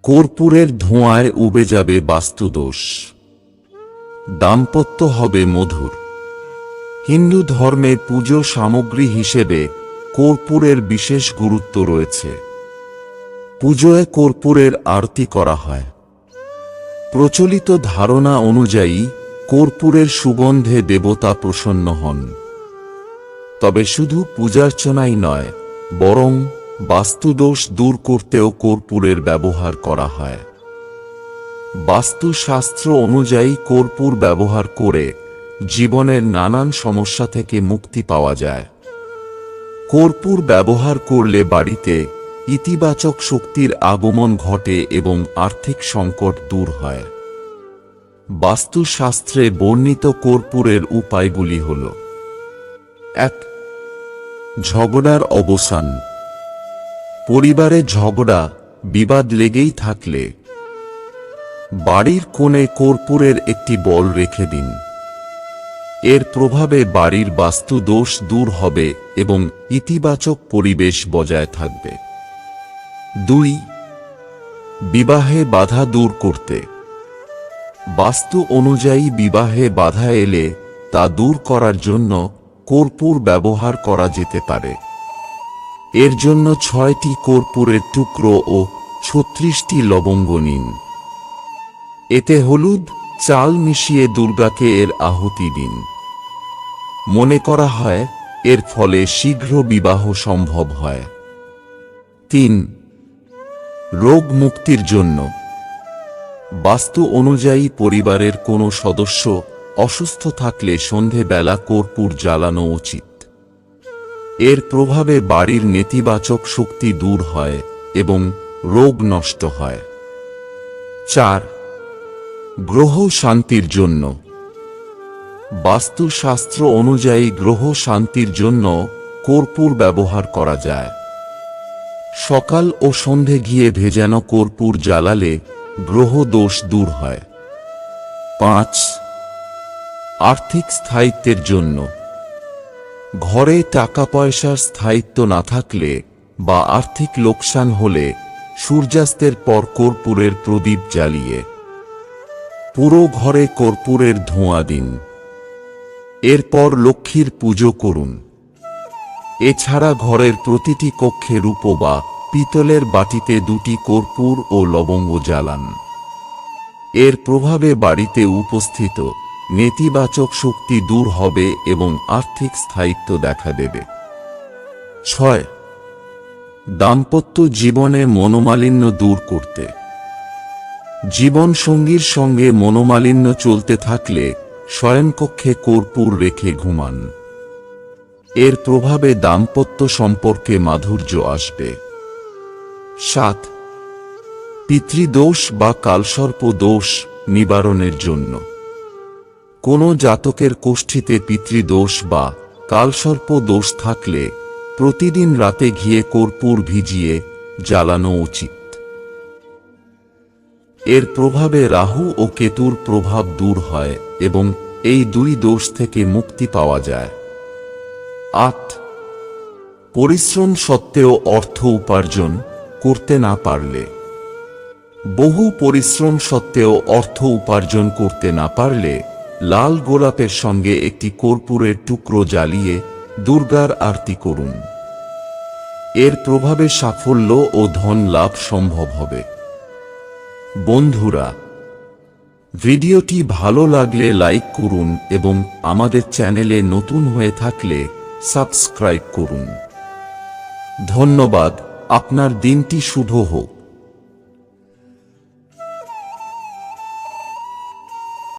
কর্পূরের ধোঁয়ায় উবে যাবে বাস্তুদোষ। দাম্পত্য হবে মধুর। হিন্দু ধর্মে পুজো সামগ্রী হিসেবে কর্পূরের বিশেষ গুরুত্ব রয়েছে। পুজোয় কর্পূরের আরতি করা হয়। প্রচলিত ধারণা অনুযায়ী কর্পূরের সুগন্ধে দেবতা প্রসন্ন হন। তবে শুধু পূজার্চনাই নয়, বরং বাস্তুদোষ দূর করতেও কর্পূরের ব্যবহার করা হয়। বাস্তুশাস্ত্র অনুযায়ী কর্পূর ব্যবহার করে জীবনের নানান সমস্যা থেকে মুক্তি পাওয়া যায়। কর্পূর ব্যবহার করলে বাড়িতে ইতিবাচক শক্তির আগমন ঘটে এবং আর্থিক সংকট দূর হয়। বাস্তুশাস্ত্রে বর্ণিত কর্পূরের উপায়গুলি হল: ১. ঝগড়ার অবসান। পরিবারে ঝগড়া বিবাদ লেগেই থাকলে বাড়ির কোণে কর্পূরের একটি বল রেখে দিন। এর প্রভাবে বাড়ির বাস্তু দোষ দূর হবে এবং ইতিবাচক পরিবেশ বজায় থাকবে। ২. বিবাহে বাধা দূর করতে। বাস্তু অনুযায়ী বিবাহে বাধা এলে তা দূর করার জন্য কর্পূর ব্যবহার করা যেতে পারে। এর জন্য ৬টি কর্পূরের টুকরো ও ৩৬টি লবঙ্গ নিন। এতে হলুদ, চাল মিশিয়ে দুর্গাকে এর আহুতি দিন। মনে করা হয় এর ফলে শীঘ্র বিবাহ সম্ভব হয়। ৩. রোগ মুক্তির জন্য। বাস্তু অনুযায়ী পরিবারের কোনো সদস্য অসুস্থ থাকলে সন্ধেবেলা কর্পূর জ্বালানো উচিত। এর প্রভাবে বাড়ির নেতিবাচক শক্তি দূর হয় এবং রোগ নষ্ট হয়। ৪. গ্রহ শান্তির জন্য। বাস্তুশাস্ত্র অনুযায়ী গ্রহ শান্তির জন্য কর্পূর ব্যবহার করা যায়। সকাল ও সন্ধে ঘিয়ে ভেজানো কর্পূর জ্বালালে গ্রহ দোষ দূর হয়। ৫. আর্থিক স্থায়িত্বের জন্য। ঘরে টাকা পয়সার স্থায়িত্ব না থাকলে বা আর্থিক লোকসান হলে সূর্যাস্তের পর কর্পূরের প্রদীপ জ্বালিয়ে পুরো ঘরে কর্পূরের ধোঁয়া দিন। এরপর লক্ষ্মীর পুজো করুন। এছাড়া ঘরের প্রতিটি কক্ষে রূপো বা পিতলের বাটিতে ২টি কর্পূর ও লবঙ্গ জ্বালান। এর প্রভাবে বাড়িতে উপস্থিত নেতিবাচক শক্তি দূর হবে এবং আর্থিক স্থায়িত্ব দেখা দেবে। ৬. দাম্পত্য জীবনে মনোমালিন্য দূর করতে। জীবনসঙ্গীর সঙ্গে মনোমালিন্য চলতে থাকলে শয়নকক্ষে কর্পূর রেখে ঘুমান। এর প্রভাবে দাম্পত্য সম্পর্কে মাধুর্য আসবে। ৭. পিতৃদোষ বা কালসর্প দোষ নিবারণের জন্য। কোনো জাতকের কোষ্ঠীতে পিতৃদোষ বা কালসর্প দোষ থাকলে প্রতিদিন রাতে ঘিয়ে কর্পূর ভিজিয়ে জ্বালানো উচিত। এর প্রভাবে রাহু ও কেতুর প্রভাব দূর হয় এবং এই ২ দোষ থেকে মুক্তি পাওয়া যায়। ৮. পরিশ্রম সত্ত্বেও অর্থ উপার্জন করতে না পারলে। বহু পরিশ্রম সত্ত্বেও অর্থ উপার্জন করতে না পারলে লাল গোলাপের সঙ্গে একটি কর্পূরের টুকরো জ্বালিয়ে দুর্গার আরতি করুন। এর প্রভাবে সাফল্য ও ধন লাভ সম্ভব হবে। বন্ধুরা, ভিডিওটি ভালো লাগলে লাইক করুন এবং আমাদের চ্যানেলে নতুন হয়ে থাকলে সাবস্ক্রাইব করুন। ধন্যবাদ। আপনার দিনটি শুভ হোক।